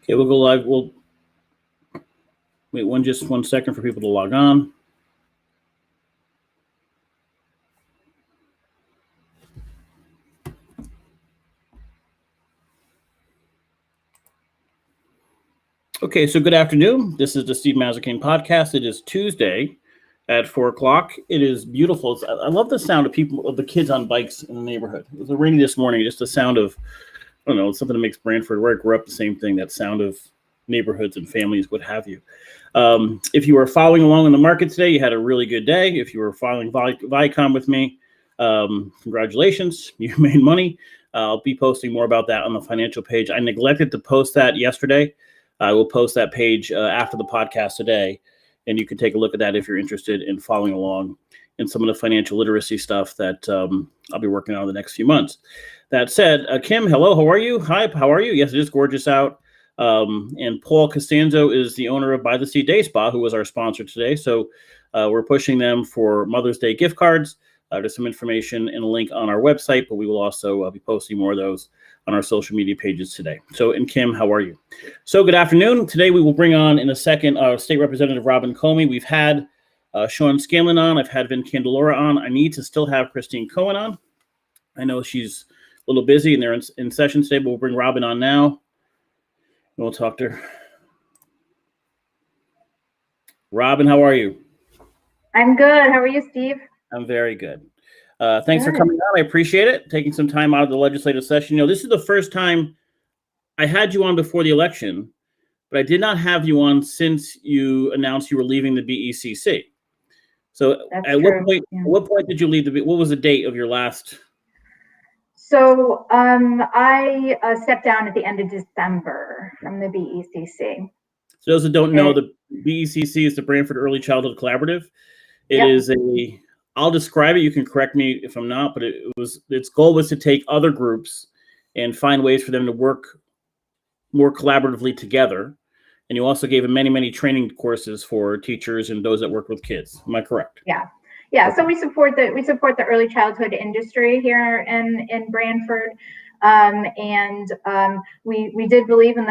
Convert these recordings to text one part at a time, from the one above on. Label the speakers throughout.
Speaker 1: Okay, we'll go live. We'll wait just 1 second for people to log on. Okay, so good afternoon. This is the Steve Mazzacane podcast. It is Tuesday at 4 o'clock. It is beautiful. I love the sound of the kids on bikes in the neighborhood. It was rainy this morning. Just the sound of, I don't know, something that makes Brantford, where I grew up, the same thing, that sound of neighborhoods and families, what have you. If you were following along in the market today, you had a really good day. If you were following Viacom with me, congratulations, you made money. I'll be posting more about that on the financial page. I neglected to post that yesterday. I will post that page after the podcast today, and you can take a look at that if you're interested in following along in some of the financial literacy stuff that I'll be working on in the next few months. That said, Kim, hello, how are you? Hi, how are you? Yes, it is gorgeous out. And Paul Costanzo is the owner of By the Sea Day Spa, who was our sponsor today. So we're pushing them for Mother's Day gift cards. There's some information and a link on our website, but we will also be posting more of those on our social media pages today. So, and Kim, how are you? So good afternoon. Today we will bring on in a second State Representative Robin Comey. We've had Sean Scanlon on. I've had Vin Candelora on. I need to still have Christine Cohen on. I know she's a little busy and they're in session today, but we'll bring Robin on now. And we'll talk to her. Robin, how are you?
Speaker 2: I'm good. How are you, Steve?
Speaker 1: I'm very good. Thanks for coming on. I appreciate it. Taking some time out of the legislative session. You know, this is the first time I had you on before the election, but I did not have you on since you announced you were leaving the BECC. So what point did you leave what was the date of your last?
Speaker 2: So I stepped down at the end of December from the BECC.
Speaker 1: So those that don't know, the BECC is the Brantford Early Childhood Collaborative. It is I'll describe it. You can correct me if I'm not, but its goal was to take other groups and find ways for them to work more collaboratively together. And you also gave them many, many training courses for teachers and those that work with kids. Am I correct?
Speaker 2: Yeah. Okay. So we support the early childhood industry here in Brantford. We did believe in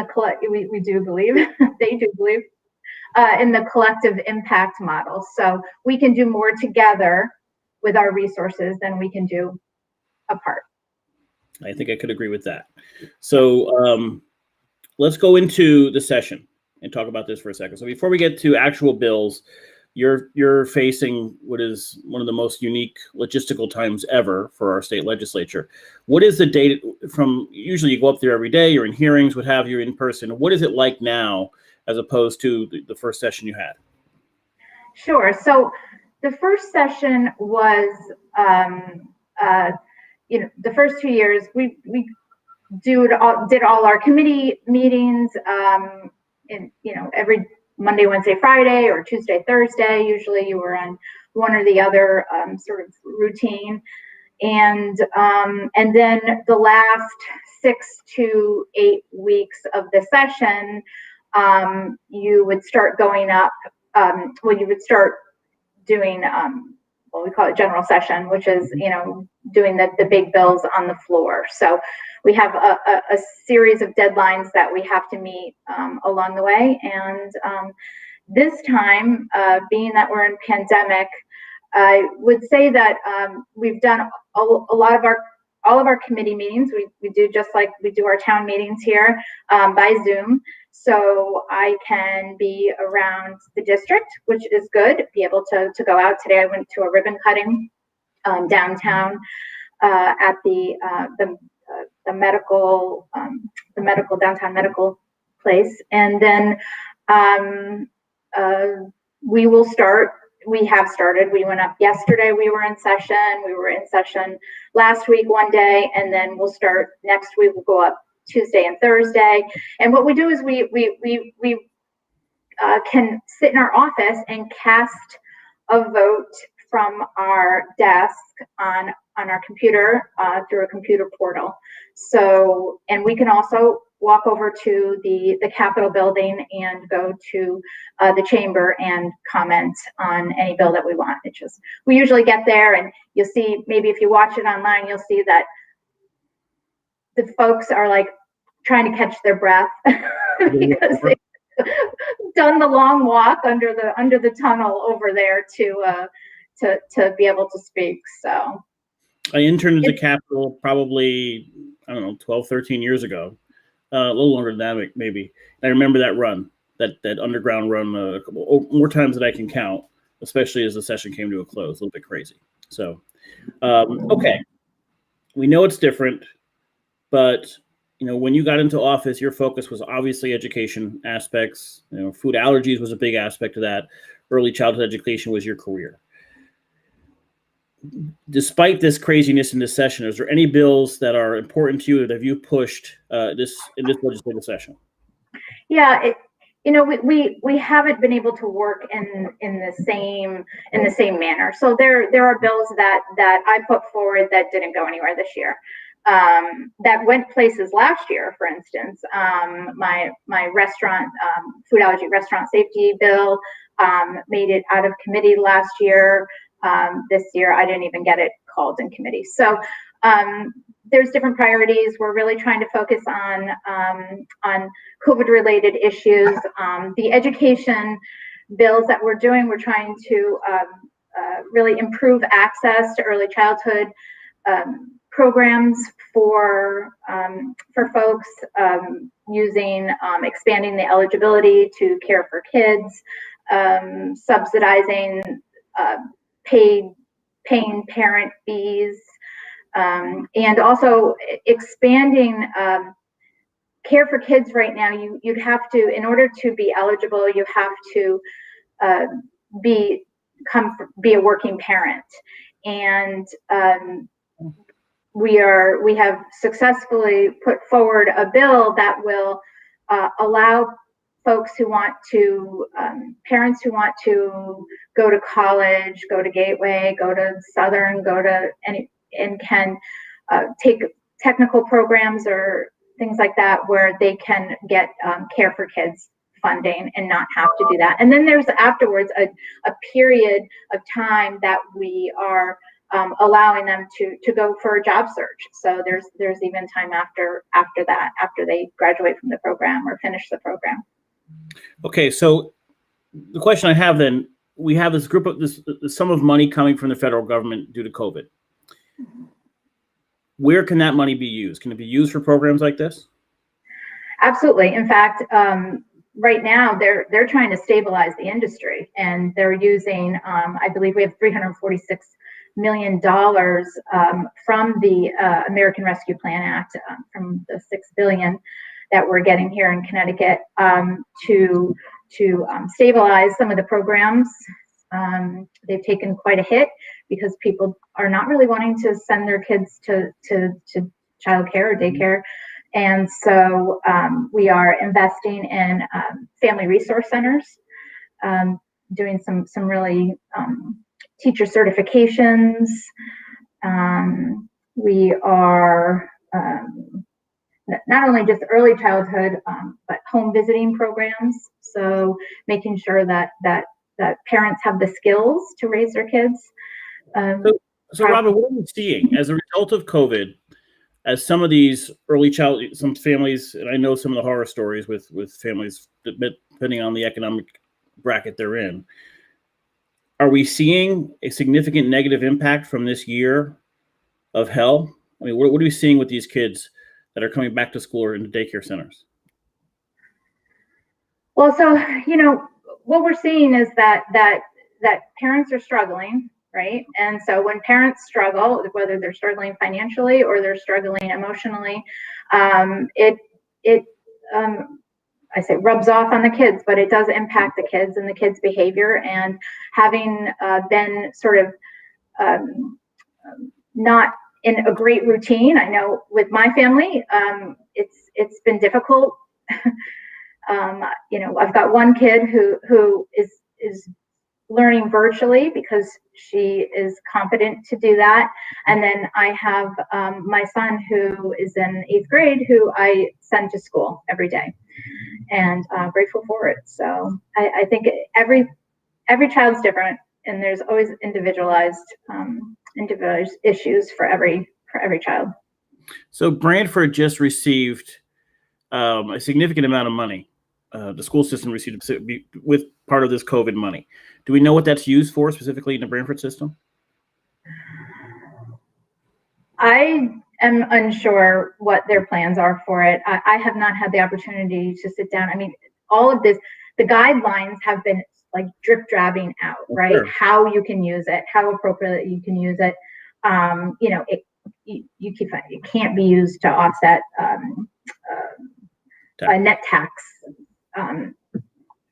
Speaker 2: we do believe, they do believe in the collective impact model. So we can do more together with our resources than we can do apart.
Speaker 1: I think I could agree with that. So let's go into the session and talk about this for a second. So before we get to actual bills, you're facing what is one of the most unique logistical times ever for our state legislature. What is the date from? Usually you go up there every day, you're in hearings, what have you, in person. What is it like now as opposed to the first session you had?
Speaker 2: Sure. So the first session was, the first 2 years we did all our committee meetings, every Monday, Wednesday, Friday, or Tuesday, Thursday. Usually you were on one or the other sort of routine. And then the last 6 to 8 weeks of the session, you would start going up, you would start doing, we call it general session, which is, doing the big bills on the floor. So we have a series of deadlines that we have to meet along the way. And this time, being that we're in pandemic, I would say that we've done all of our committee meetings. We do just like we do our town meetings here by Zoom. So I can be around the district, which is good, be able to go out. Today I went to a ribbon cutting downtown at the medical downtown medical place. And then we have started. We went up yesterday. We were in session. We were in session last week one day, and then we'll start next week. We'll go up Tuesday and Thursday. And what we do is we can sit in our office and cast a vote from our desk on our computer through a computer portal. So, and we can also walk over to the Capitol building and go to the chamber and comment on any bill that we want. It's just, we usually get there and you'll see, maybe if you watch it online, you'll see that the folks are like trying to catch their breath because they've done the long walk under the tunnel over there to be able to speak. So
Speaker 1: I interned at the Capitol probably, I don't know, 12, 13 years ago, a little longer than that, maybe. I remember that run, that underground run, a couple more times than I can count, especially as the session came to a close. A little bit crazy. So, okay, we know it's different, but when you got into office, your focus was obviously education aspects. Food allergies was a big aspect of that. Early childhood education was your career. Despite this craziness in this session, is there any bills that are important to you that have you pushed in this legislative session?
Speaker 2: Yeah, we haven't been able to work in the same manner. So there are bills that I put forward that didn't go anywhere this year. That went places last year, for instance. My restaurant food allergy restaurant safety bill made it out of committee last year. This year, I didn't even get it called in committee. So there's different priorities. We're really trying to focus on COVID-related issues. The education bills that we're doing, we're trying to really improve access to early childhood programs for folks, using expanding the eligibility to Care for Kids, subsidizing paying parent fees, and also expanding Care for Kids. Right now, you'd have to, in order to be eligible, you have to be a working parent, and we have successfully put forward a bill that will allow folks who want to, parents who want to go to college, go to Gateway, go to Southern, go to any, and can take technical programs or things like that where they can get Care for Kids funding and not have to do that. And then there's afterwards a period of time that we are allowing them to go for a job search. So there's even time after that, after they graduate from the program or finish the program.
Speaker 1: Okay, so the question I have then, we have this group of this sum of money coming from the federal government due to COVID. Where can that money be used? Can it be used for programs like this?
Speaker 2: Absolutely. In fact, right now they're trying to stabilize the industry, and they're using, I believe we have $346 million from the American Rescue Plan Act, from the $6 billion that we're getting here in Connecticut, to stabilize some of the programs. They've taken quite a hit because people are not really wanting to send their kids to childcare or daycare. And so we are investing in family resource centers, doing some really teacher certifications. We are not only just early childhood, but home visiting programs. So making sure that parents have the skills to raise their kids.
Speaker 1: So Robin, what are you seeing as a result of COVID? As some of these some families, and I know some of the horror stories with families, depending on the economic bracket they're in, are we seeing a significant negative impact from this year of hell? I mean, what are we seeing with these kids that are coming back to school or into daycare centers?
Speaker 2: Well, so, what we're seeing is that parents are struggling, right? And so when parents struggle, whether they're struggling financially or they're struggling emotionally, it I say rubs off on the kids, but it does impact the kids and the kids' behavior. And having been sort of not in a great routine, I know with my family, it's been difficult. I've got one kid who is learning virtually because she is competent to do that. And then I have my son who is in 8th grade who I send to school every day, and grateful for it. So I think every child's different, and there's always individualized issues for every child.
Speaker 1: So Brantford just received a significant amount of money. The school system received with part of this COVID money. Do we know what that's used for specifically in the Branford system?
Speaker 2: I am unsure what their plans are for it. I have not had the opportunity to sit down. I mean, all of this, the guidelines have been like drip drabbing out, right?
Speaker 1: Sure.
Speaker 2: How you can use it, how appropriate you can use it. It can't be used to offset net tax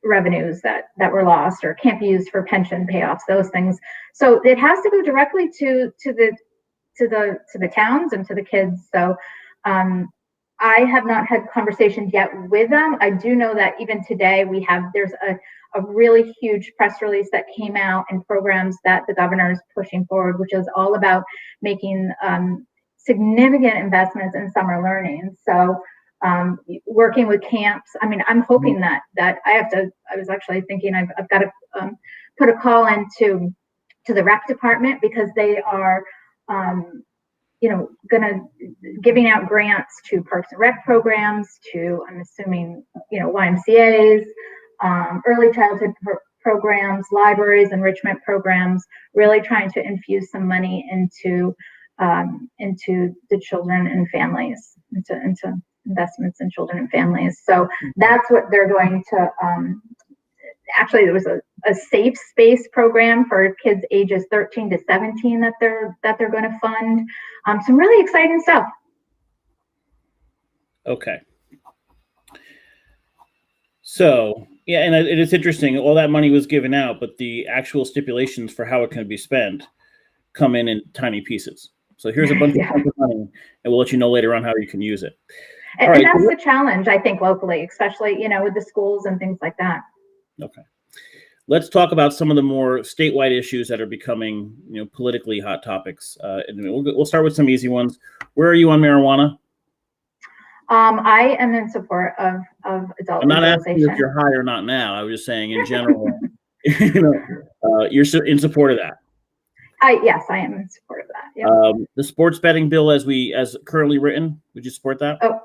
Speaker 2: revenues that were lost, or can't be used for pension payoffs, those things. So it has to go directly to the towns and to the kids. So I have not had conversations yet with them. I do know that even today there's a really huge press release that came out and programs that the governor is pushing forward, which is all about making significant investments in summer learning. So working with camps. I mean, I'm hoping that I was actually thinking I've got to put a call into the rec department, because they are giving out grants to Parks and Rec programs, to, I'm assuming, YMCA's, early childhood programs, libraries, enrichment programs, really trying to infuse some money into the children and families, into investments in children and families. So that's what they're going to, actually there was a safe space program for kids ages 13 to 17 that they're going to fund. Some really exciting stuff.
Speaker 1: Okay. So, yeah, and it is interesting. All that money was given out, but the actual stipulations for how it can be spent come in tiny pieces. So here's a bunch of money, and we'll let you know later on how you can use it.
Speaker 2: And that's the challenge, I think, locally, especially, with the schools and things like that.
Speaker 1: Okay. Let's talk about some of the more statewide issues that are becoming, politically hot topics. And we'll start with some easy ones. Where are you on marijuana?
Speaker 2: I am in support of adult legalization.
Speaker 1: I'm not asking if you're high or not now. I was just saying in general, you're in support of that.
Speaker 2: Yes, I am in support of that. Yep.
Speaker 1: The sports betting bill as currently written, would you support that?
Speaker 2: Oh,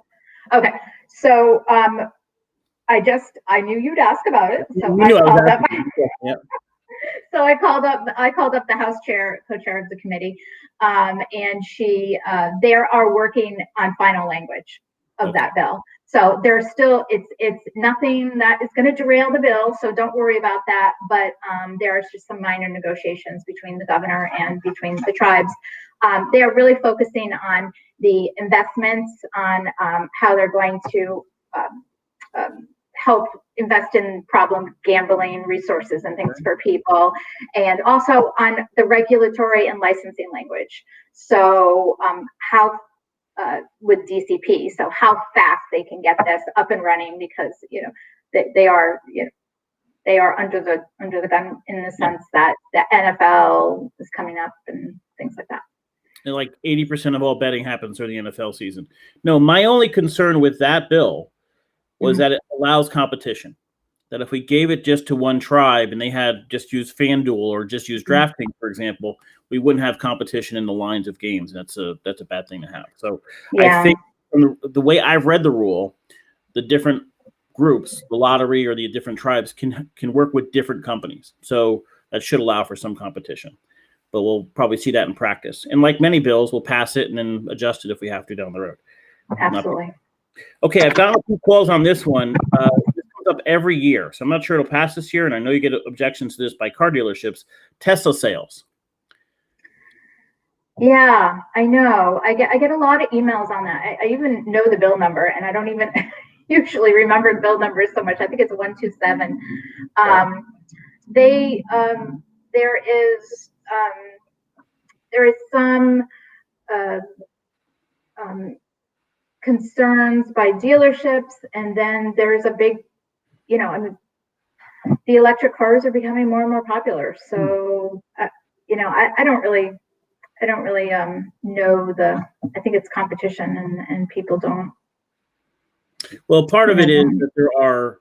Speaker 2: okay. So I knew you'd ask about it. So I called up the House co-chair of the committee, and they are working on final language of that bill. So there's still, it's nothing that is going to derail the bill, so don't worry about that. But there's just some minor negotiations between the governor and between the tribes. They are really focusing on the investments, on how they're going to help invest in problem gambling resources and things for people, and also on the regulatory and licensing language. So how with DCP, so how fast they can get this up and running, because they are under the gun in the sense that the NFL is coming up and things like that.
Speaker 1: And like 80% of all betting happens during the NFL season. No, my only concern with that bill was that it allows competition. That if we gave it just to one tribe and they had just used FanDuel or just used DraftKings, for example, we wouldn't have competition in the lines of games. That's a bad thing to have. So I think from the way I've read the rule, the different groups, the lottery or the different tribes can work with different companies. So that should allow for some competition. But we'll probably see that in practice. And like many bills, we'll pass it and then adjust it if we have to down the road.
Speaker 2: Absolutely.
Speaker 1: Okay, I've got a few calls on this one. This comes up every year, so I'm not sure it'll pass this year, and I know you get objections to this by car dealerships. Tesla sales.
Speaker 2: Yeah, I know. I get a lot of emails on that. I even know the bill number, and I don't even usually remember the bill numbers so much. I think it's 127. There is some concerns by dealerships, and then there's a big, the electric cars are becoming more and more popular. So, I don't really know I think it's competition, and people don't.
Speaker 1: Well, part of it is that there are,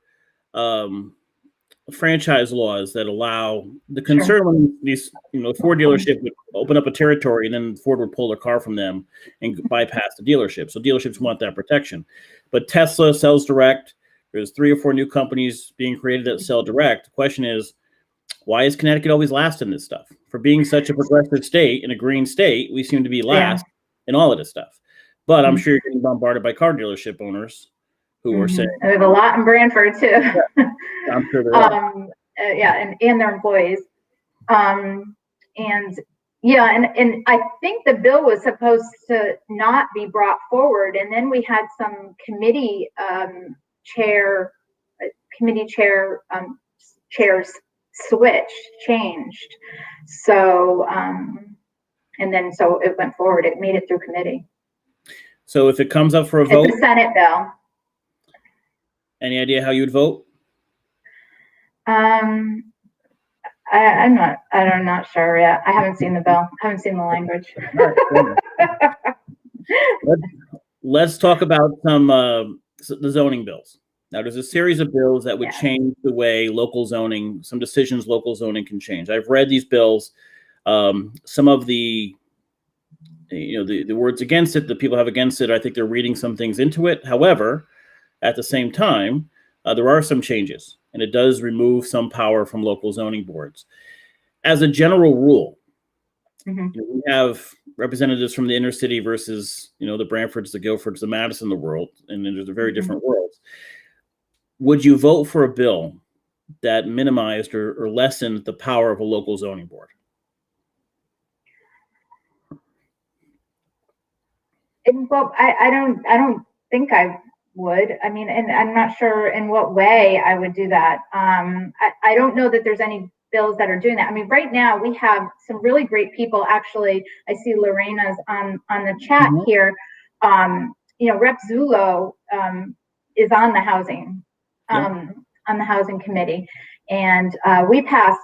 Speaker 1: franchise laws that allow the concern when these, Ford dealership would open up a territory and then Ford would pull their car from them and bypass the dealership. So dealerships want that protection. But Tesla sells direct. There's 3 or 4 new companies being created that sell direct. The question is, why is Connecticut always last in this stuff? For being such a progressive state and a green state, we seem to be last in all of this stuff. But I'm sure you're getting bombarded by car dealership owners who are saying,
Speaker 2: we have a lot in Branford too.
Speaker 1: I'm sure there are.
Speaker 2: And their employees. And I think the bill was supposed to not be brought forward. And then we had some committee chairs changed. So, so it went forward. It made it through committee.
Speaker 1: So if it comes up for a vote,
Speaker 2: it's a Senate bill.
Speaker 1: Any idea how you would vote?
Speaker 2: I'm not sure yet. I haven't seen the bill. I haven't seen the language.
Speaker 1: Let's talk about the zoning bills. Now, there's a series of bills that would change the way local zoning, some decisions local zoning can change. I've read these bills. Some of the words against it, the people have against it, I think they're reading some things into it. However, at the same time, there are some changes, and it does remove some power from local zoning boards. As a general rule, we have representatives from the inner city versus, the Branfords, the Guilfords, the Madison of the world, and then there's a very different worlds. Would you vote for a bill that minimized or lessened the power of a local zoning board?
Speaker 2: Well, I don't think I would. I mean, and I'm not sure in what way I would do that. I don't know that there's any bills that are doing that. I mean, right now we have some really great people. Actually, I see Lorena's on the chat here. Rep Zullo is on the housing committee, and we passed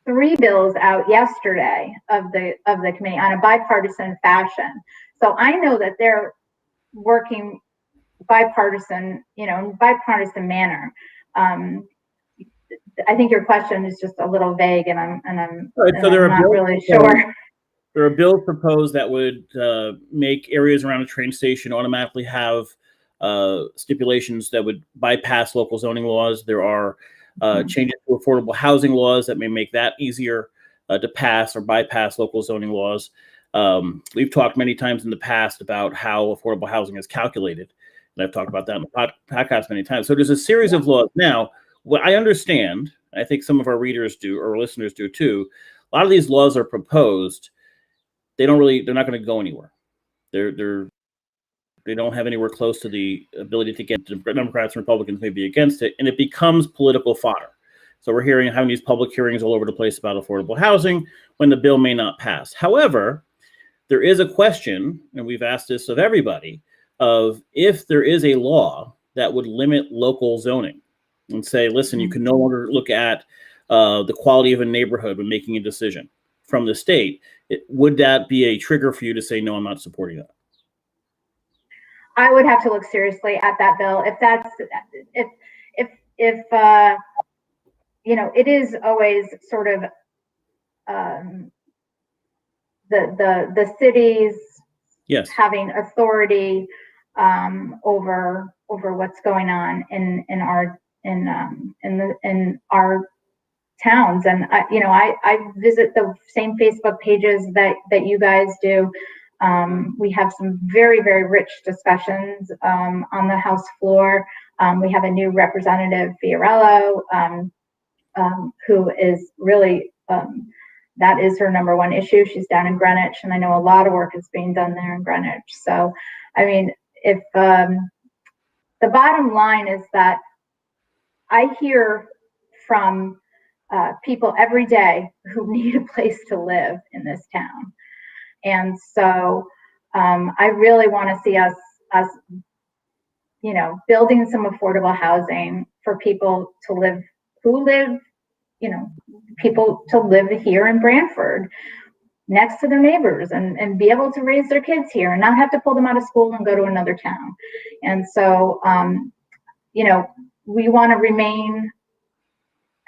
Speaker 2: 3 bills out yesterday of the committee on a bipartisan fashion. So I know that they're working bipartisan, in a bipartisan manner. I think your question is just a little vague, and I'm not really sure.
Speaker 1: There are bills proposed that would make areas around a train station automatically have stipulations that would bypass local zoning laws. There are changes to affordable housing laws that may make that easier to pass or bypass local zoning laws. We've talked many times in the past about how affordable housing is calculated, and I've talked about that in the podcast many times. So there's a series of laws. Now, what I understand, I think some of our readers do, or listeners do too, a lot of these laws are proposed. They're not going to go anywhere. They don't have anywhere close to the ability to get Democrats and Republicans may be against it, and it becomes political fodder. So we're having these public hearings all over the place about affordable housing when the bill may not pass. However, there is a question, and we've asked this of everybody, of if there is a law that would limit local zoning and say, listen, you can no longer look at the quality of a neighborhood when making a decision from the state. Would that be a trigger for you to say, no, I'm not supporting that?
Speaker 2: I would have to look seriously at that bill. It is always sort of the cities having authority over what's going on in our towns. And I visit the same Facebook pages that you guys do. We have some very, very rich discussions on the House floor. We have a new representative, Fiorello, who is really, that is her number one issue. She's down in Greenwich, and I know a lot of work is being done there in Greenwich. So, I mean, if the bottom line is that I hear from people every day who need a place to live in this town. And so I really want to see us, building some affordable housing for people to live, people to live here in Branford next to their neighbors and be able to raise their kids here and not have to pull them out of school and go to another town. And so, we want to remain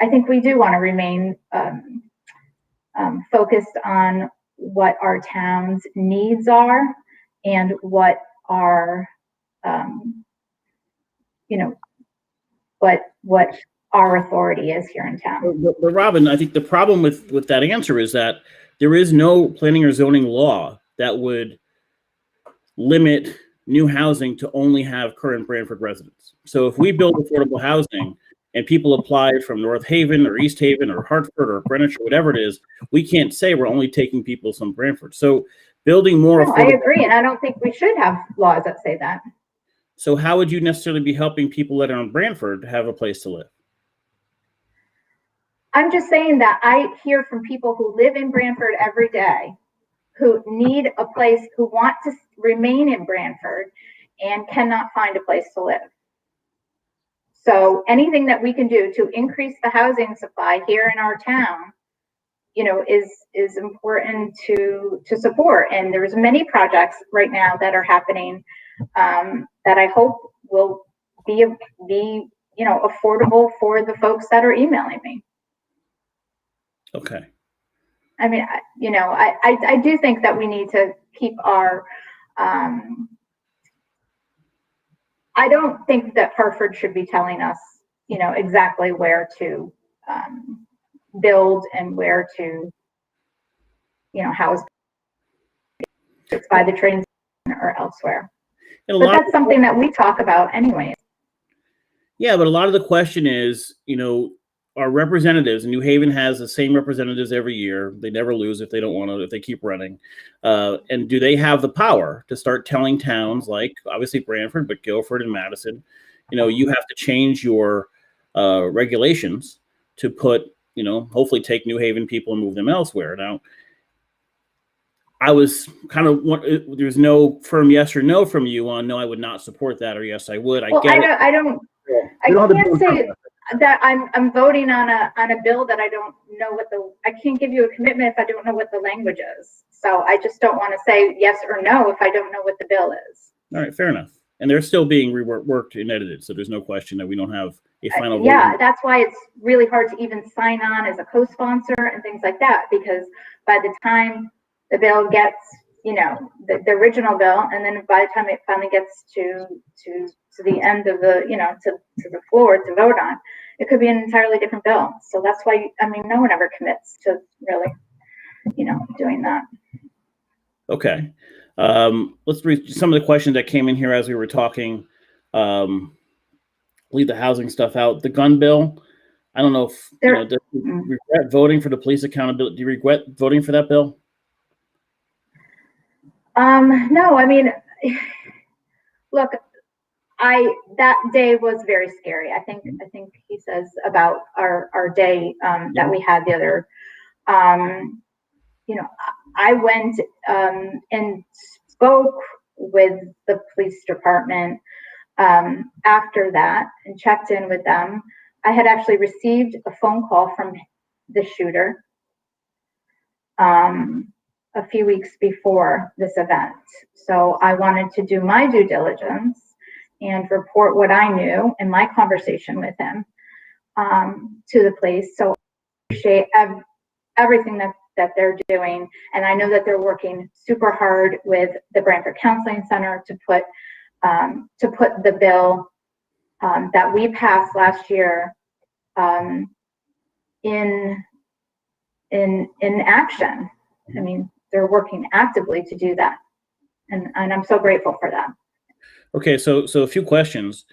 Speaker 2: I think we do want to remain focused on what our town's needs are and what our, what our authority is here in town.
Speaker 1: But Robin, I think the problem with that answer is that there is no planning or zoning law that would limit new housing to only have current Branford residents. So if we build affordable housing and people apply from North Haven or East Haven or Hartford or Greenwich or whatever it is, we can't say we're only taking people from Branford. So building more
Speaker 2: No, I agree, and I don't think we should have laws that say that.
Speaker 1: So how would you necessarily be helping people that are in Branford have a place to live?
Speaker 2: I'm just saying that I hear from people who live in Branford every day, who need a place, who want to remain in Branford and cannot find a place to live. So anything that we can do to increase the housing supply here in our town, is important to support. And there's many projects right now that are happening that I hope will be affordable for the folks that are emailing me.
Speaker 1: Okay.
Speaker 2: I mean, I do think that we need to keep our, I don't think that Hartford should be telling us, exactly where to build and where to, house. It's by the train or elsewhere. But that's something that we talk about anyway.
Speaker 1: Yeah, but a lot of the question is, our representatives, New Haven has the same representatives every year. They never lose if they don't want to, if they keep running. And do they have the power to start telling towns like obviously Branford, but Guilford and Madison, you have to change your regulations to put, hopefully take New Haven people and move them elsewhere. Now, I was kind of, there's no firm yes or no from you on, no, I would not support that, or yes, I would. I can't say that I'm voting on a bill that I don't know I can't give you a commitment if I don't know what the language is. So I just don't want to say yes or no if I don't know what the bill is. All right, fair enough. And they're still being reworked and edited, so there's no question that we don't have a final.
Speaker 2: Yeah, that's why it's really hard to even sign on as a co-sponsor and things like that, because by the time the bill gets, the original bill, and then by the time it finally gets to the end of the, to the floor to vote on, it could be an entirely different bill. So that's why, no one ever commits to really, doing that.
Speaker 1: Okay. Let's read some of the questions that came in here as we were talking. Leave the housing stuff out. The gun bill, I don't know if do you regret voting for the police accountability. Do you regret voting for that bill?
Speaker 2: No, look, that day was very scary. I think he says about our day that we had the other. I went and spoke with the police department after that and checked in with them. I had actually received a phone call from the shooter a few weeks before this event. So I wanted to do my due diligence and report what I knew in my conversation with him to the police. So I appreciate everything that they're doing. And I know that they're working super hard with the Branford Counseling Center to put the bill that we passed last year in action. They're working actively to do that. And I'm so grateful for that.
Speaker 1: Okay, so a few questions.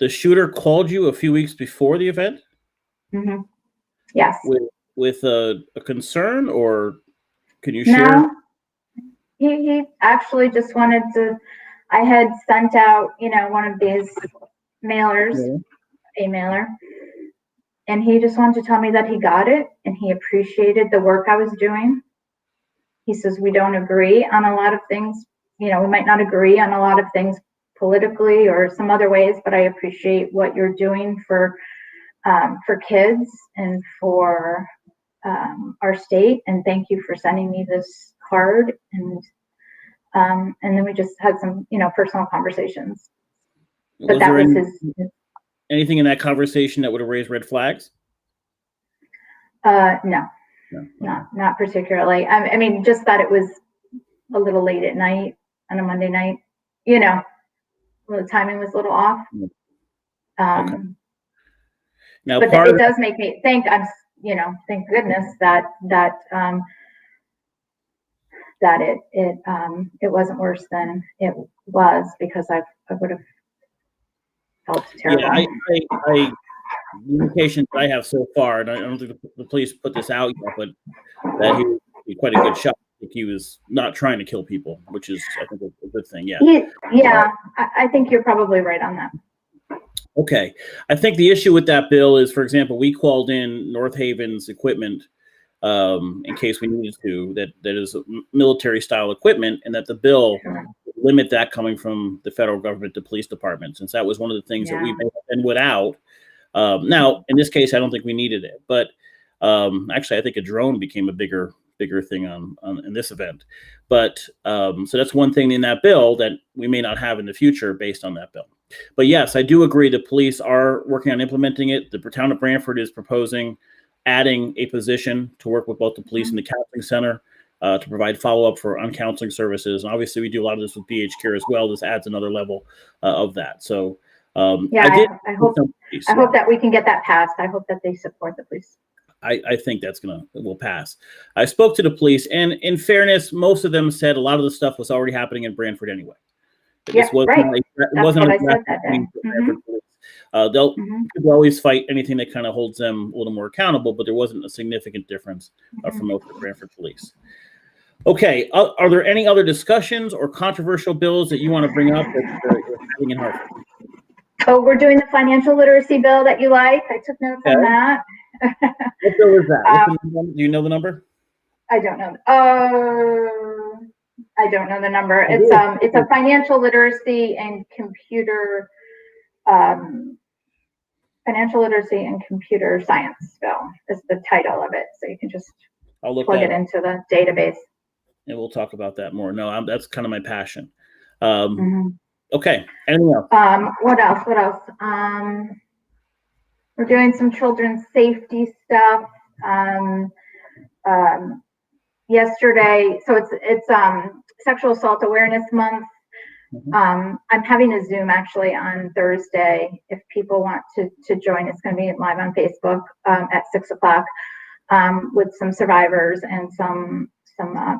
Speaker 1: The shooter called you a few weeks before the event?
Speaker 2: Mm-hmm. Yes.
Speaker 1: With a concern, or can you share?
Speaker 2: No, he actually just wanted to. I had sent out, one of these mailers, a mailer, and he just wanted to tell me that he got it and he appreciated the work I was doing. He says, we don't agree on a lot of things. We might not agree on a lot of things politically or some other ways, but I appreciate what you're doing for kids and for our state. And thank you for sending me this card. And then we just had some, personal conversations. But that was his.
Speaker 1: Anything in that conversation that would have raised red flags?
Speaker 2: No,
Speaker 1: No.
Speaker 2: not particularly. I mean, just that it was a little late at night on a Monday night, well, the timing was a little off.
Speaker 1: Okay. Now,
Speaker 2: But
Speaker 1: part
Speaker 2: it
Speaker 1: of
Speaker 2: does make me think, thank goodness that it wasn't worse than it was, because I would have felt terrible.
Speaker 1: I the indications I have so far, and I don't think the police put this out yet, but that he was quite a good shot. He was not trying to kill people, which is, I think, a good thing. Yeah.
Speaker 2: I think you're probably right on that.
Speaker 1: Okay. I think the issue with that bill is, for example, we called in North Haven's equipment in case we needed to, that is military style equipment, and that the bill limit that coming from the federal government to police departments, since that was one of the things that we may have been without. Now, in this case, I don't think we needed it, but actually, I think a drone became a bigger thing in this event. But so that's one thing in that bill that we may not have in the future based on that bill. But yes, I do agree the police are working on implementing it. The town of Branford is proposing adding a position to work with both the police and the counseling center to provide follow-up for uncounseling services. And obviously, we do a lot of this with BH Care as well. This adds another level of that. So
Speaker 2: I hope that we can get that passed. I hope that they support the police.
Speaker 1: I think will pass. I spoke to the police, and in fairness, most of them said a lot of the stuff was already happening in Branford anyway.
Speaker 2: It wasn't what I said that day.
Speaker 1: They'll always fight anything that kind of holds them a little more accountable, but there wasn't a significant difference from most of the Branford police. Okay, are there any other discussions or controversial bills that you want to bring up that you're having in Hartford?
Speaker 2: Oh, we're doing the financial literacy bill that you like. I took notes on that.
Speaker 1: What bill is that? Do you know the number?
Speaker 2: I don't know. I don't know the number. It's a financial literacy and computer science bill is the title of it. So you can just plug it into the database.
Speaker 1: And we'll talk about that more. No, that's kind of my passion. Okay. Anything else?
Speaker 2: What else? We're doing some children's safety stuff. Yesterday, so it's Sexual Assault Awareness Month. I'm having a Zoom actually on Thursday. If people want to join, it's going to be live on Facebook at 6:00 with some survivors and some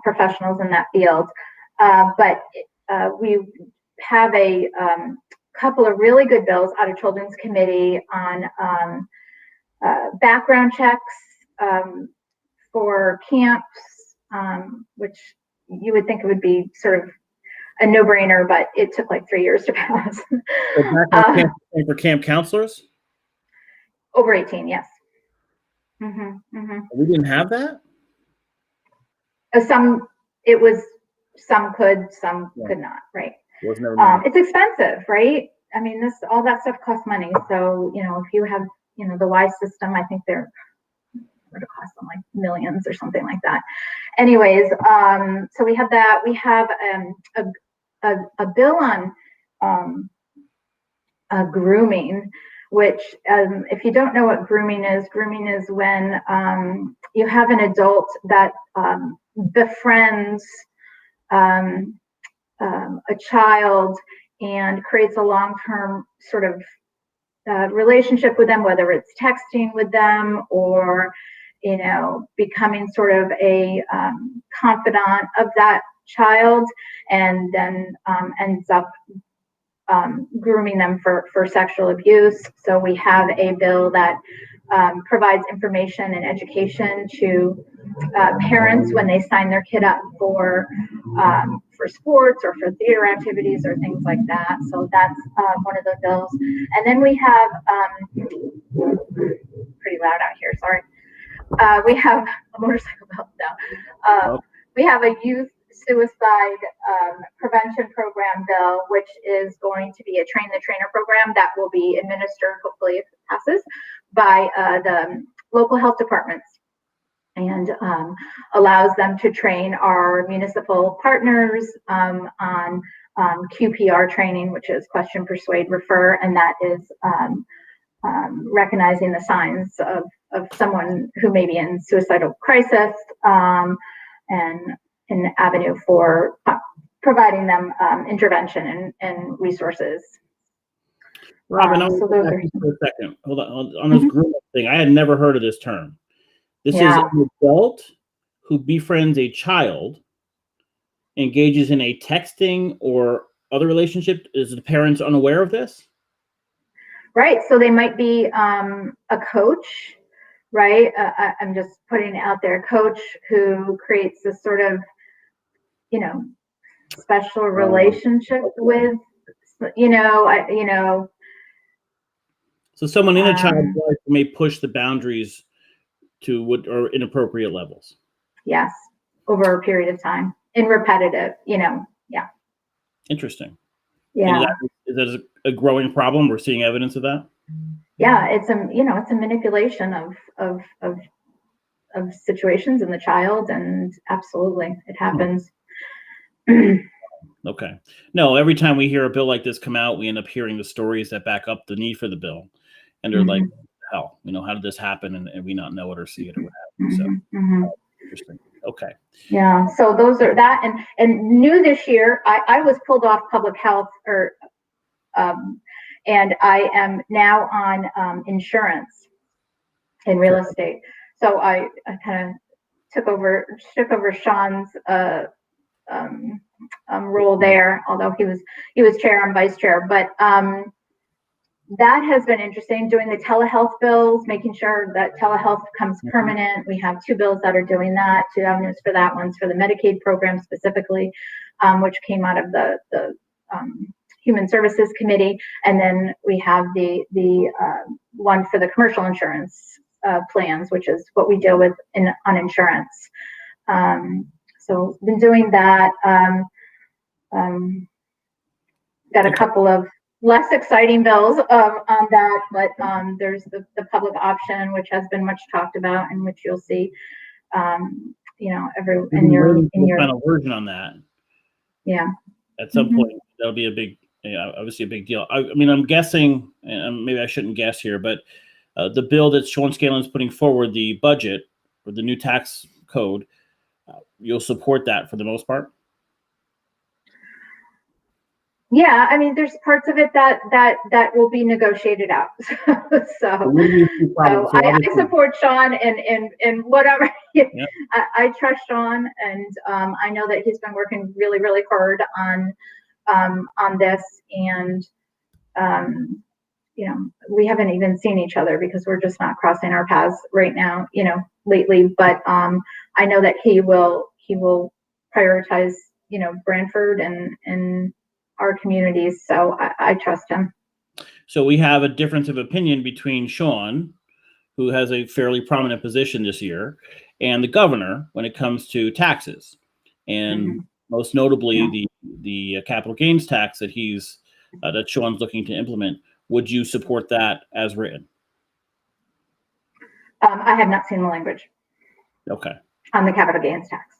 Speaker 2: professionals in that field. But we have a couple of really good bills out of Children's Committee on background checks for camps, which you would think it would be sort of a no-brainer, but it took like 3 years to pass.
Speaker 1: For camp counselors?
Speaker 2: Over 18, yes.
Speaker 1: We didn't have that?
Speaker 2: Some could, some could not, right? It's expensive, right? I mean, all that stuff costs money. So, if you have, the Y system, I think they're would have cost them like millions or something like that. Anyways, so we have that. We have a bill on grooming, which if you don't know what grooming is when you have an adult that befriends a child and creates a long-term sort of relationship with them, whether it's texting with them or becoming sort of a confidant of that child, and then ends up grooming them for sexual abuse. So we have a bill that provides information and education to parents when they sign their kid up for sports or for theater activities or things like that. So that's one of the bills. And then we have pretty loud out here, sorry. We have a motorcycle bill now. We have a youth suicide prevention program bill, which is going to be a train the trainer program that will be administered, hopefully if it passes, by the local health departments, and allows them to train our municipal partners on QPR training, which is question, persuade, refer, and that is recognizing the signs of someone who may be in suicidal crisis, and an avenue for providing them intervention and resources.
Speaker 1: Robin, I want
Speaker 2: So
Speaker 1: to go
Speaker 2: those
Speaker 1: back
Speaker 2: are
Speaker 1: to you for a second. Hold on this groom up thing. I had never heard of this term. This is
Speaker 2: Yeah.
Speaker 1: an adult who befriends a child, engages in a texting or other relationship. Is the parents unaware of this?
Speaker 2: Right. So they might be a coach, right? I'm just putting it out there, coach who creates this sort of, special relationship with,
Speaker 1: So someone in a child's life may push the boundaries to what are inappropriate levels.
Speaker 2: Yes, over a period of time, in repetitive, yeah.
Speaker 1: Interesting.
Speaker 2: Yeah.
Speaker 1: Is that a growing problem? We're seeing evidence of that.
Speaker 2: Yeah, it's a manipulation of situations in the child, and absolutely, it happens.
Speaker 1: Okay. No, every time we hear a bill like this come out, we end up hearing the stories that back up the need for the bill. And they're like, hell, how did this happen? And we not know it or see it or what have you. So interesting. Okay.
Speaker 2: Yeah. So those are that. And new this year, I was pulled off public health and I am now on insurance and real estate. So I kind of took over Sean's role there, although he was chair and vice chair. But that has been interesting, doing the telehealth bills, making sure that telehealth becomes permanent. We have 2 bills that are doing that, 2 avenues for that. One's for the Medicaid program specifically, which came out of the Human Services Committee, and then we have the one for the commercial insurance plans, which is what we deal with on insurance. So been doing that. Got a couple of less exciting bills on that, but there's the public option, which has been much talked about, and which you'll see, in your
Speaker 1: final version on that.
Speaker 2: Yeah.
Speaker 1: At some point, that'll be obviously a big deal. I mean, I'm guessing, and maybe I shouldn't guess here, but the bill that Sean Scanlon is putting forward, the budget or the new tax code, you'll support that for the most part.
Speaker 2: Yeah, I mean, there's parts of it that will be negotiated out. So I support Sean and whatever. Yep. I trust Sean, and I know that he's been working really, really hard on this. And we haven't even seen each other because we're just not crossing our paths right now, lately. But I know that he will prioritize, Branford and our communities. So I trust him.
Speaker 1: So we have a difference of opinion between Sean, who has a fairly prominent position this year, and the governor when it comes to taxes, and most notably the capital gains tax that that Sean's looking to implement. Would you support that as written?
Speaker 2: I have not seen the language.
Speaker 1: Okay.
Speaker 2: On the capital gains tax.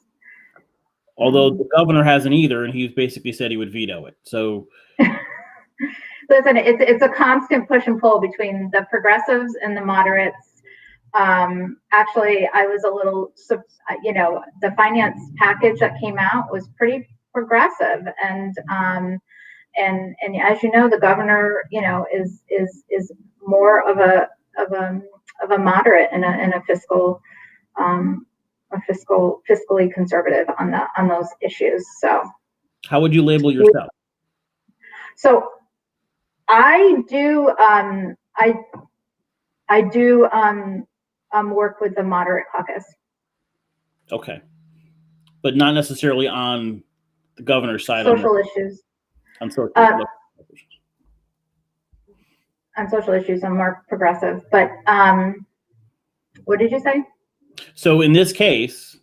Speaker 1: Although the governor hasn't either, and he's basically said he would veto it. So,
Speaker 2: listen, it's a constant push and pull between the progressives and the moderates. Actually, I was a little, the finance package that came out was pretty progressive, and as you know, the governor, is more of a moderate and a fiscal. Fiscally conservative on those issues. So,
Speaker 1: how would you label yourself?
Speaker 2: So, I do work with the moderate caucus.
Speaker 1: Okay, but not necessarily on the governor's side.
Speaker 2: Social issues.
Speaker 1: On social issues.
Speaker 2: On social issues, I'm more progressive. But what did you say?
Speaker 1: So in this case,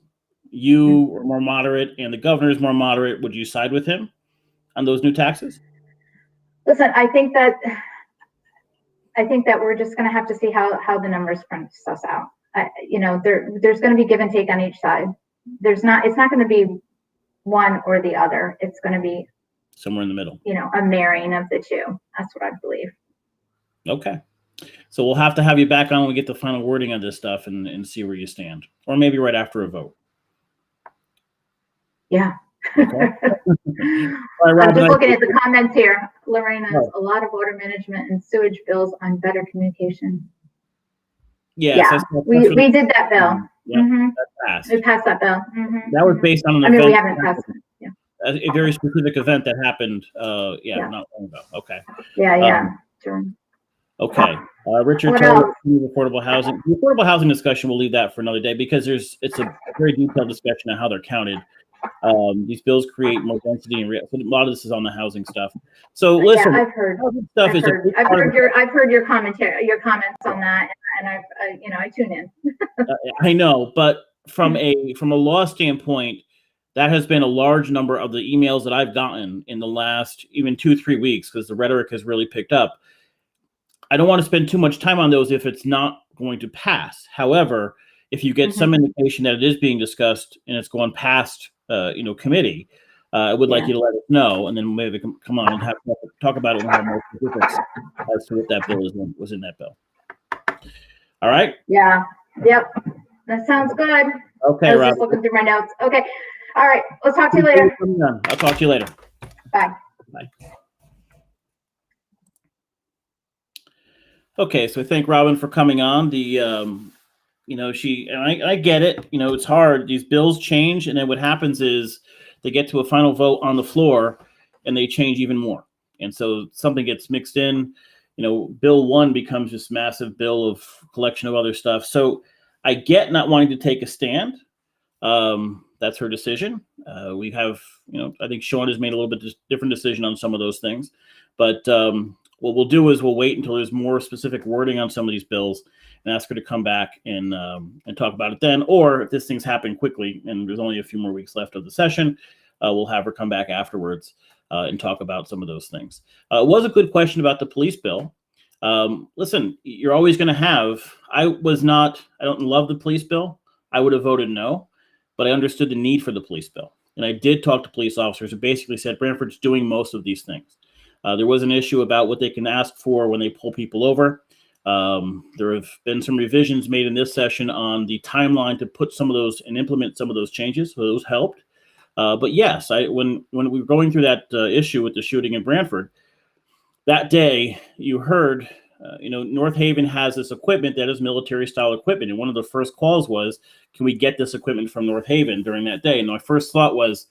Speaker 1: you are more moderate and the governor is more moderate. Would you side with him on those new taxes?
Speaker 2: Listen, I think that we're just going to have to see how the numbers crunch us out. There's going to be give and take on each side. It's not going to be one or the other. It's going to be
Speaker 1: somewhere in the middle.
Speaker 2: A marrying of the two. That's what I believe.
Speaker 1: Okay. So we'll have to have you back on when we get the final wording on this stuff and see where you stand, or maybe right after a vote.
Speaker 2: Yeah.
Speaker 1: Okay. All right,
Speaker 2: I'm
Speaker 1: Robin,
Speaker 2: just looking at the comments here. Lorraine, a lot of water management and sewage bills on better communication.
Speaker 1: Yes,
Speaker 2: yeah, we did that bill.
Speaker 1: Yeah, that passed.
Speaker 2: We passed that bill.
Speaker 1: That was based on an
Speaker 2: I mean,
Speaker 1: event.
Speaker 2: we haven't passed it. Yeah.
Speaker 1: A very specific event that happened. Not long ago. Okay.
Speaker 2: Yeah. Sure.
Speaker 1: Okay. Richard, affordable housing. The affordable housing discussion, we'll leave that for another day because it's a very detailed discussion on how they're counted. These bills create more density, and a lot of this is on the housing stuff. So listen,
Speaker 2: I've heard your commentary, your comments on that, and I tune in.
Speaker 1: I know, but from a law standpoint, that has been a large number of the emails that I've gotten in the last even 2-3 weeks because the rhetoric has really picked up. I don't want to spend too much time on those if it's not going to pass. However, if you get some indication that it is being discussed and it's going past, committee, I would like you to let us know, and then maybe come on and talk about it and have more specifics as to what that bill was in that bill. All right.
Speaker 2: Yeah. Yep. That sounds good.
Speaker 1: Okay,
Speaker 2: I was just looking through my notes. Okay. All right. Let's talk to you later.
Speaker 1: I'll talk to you later.
Speaker 2: Bye.
Speaker 1: Bye. Okay, so thank Robin for coming on. I get it. It's hard. These bills change, and then what happens is they get to a final vote on the floor, and they change even more. And so something gets mixed in. Bill 1 becomes this massive bill of collection of other stuff. So I get not wanting to take a stand. That's her decision. We have, I think Sean has made a little bit different decision on some of those things, but what we'll do is we'll wait until there's more specific wording on some of these bills and ask her to come back and talk about it then. Or if this thing's happened quickly and there's only a few more weeks left of the session, we'll have her come back afterwards and talk about some of those things. It was a good question about the police bill. Listen, you're always going to have, I don't love the police bill. I would have voted no, but I understood the need for the police bill. And I did talk to police officers who basically said Brantford's doing most of these things. There was an issue about what they can ask for when they pull people over. There have been some revisions made in this session on the timeline to put some of those and implement some of those changes. So those helped. But yes, when we were going through that issue with the shooting in Brantford, that day you heard, North Haven has this equipment that is military style equipment. And one of the first calls was, can we get this equipment from North Haven during that day? And my first thought was,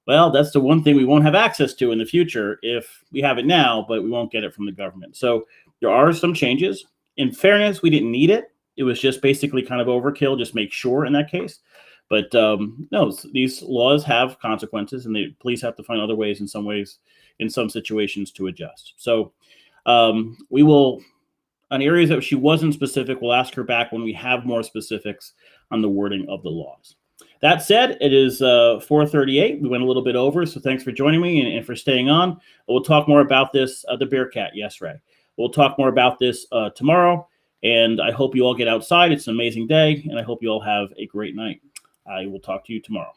Speaker 1: well, that's the one thing we won't have access to in the future if we have it now, but we won't get it from the government. So there are some changes. In fairness, we didn't need it. It was just basically kind of overkill, just make sure in that case. But no, these laws have consequences, and the police have to find other ways, in some situations, to adjust. So we will, on areas that she wasn't specific, we'll ask her back when we have more specifics on the wording of the laws. That said, it is 4:38. We went a little bit over, so thanks for joining me and for staying on. We'll talk more about this, the Bearcat. Yes, Ray. We'll talk more about this tomorrow, and I hope you all get outside. It's an amazing day, and I hope you all have a great night. I will talk to you tomorrow.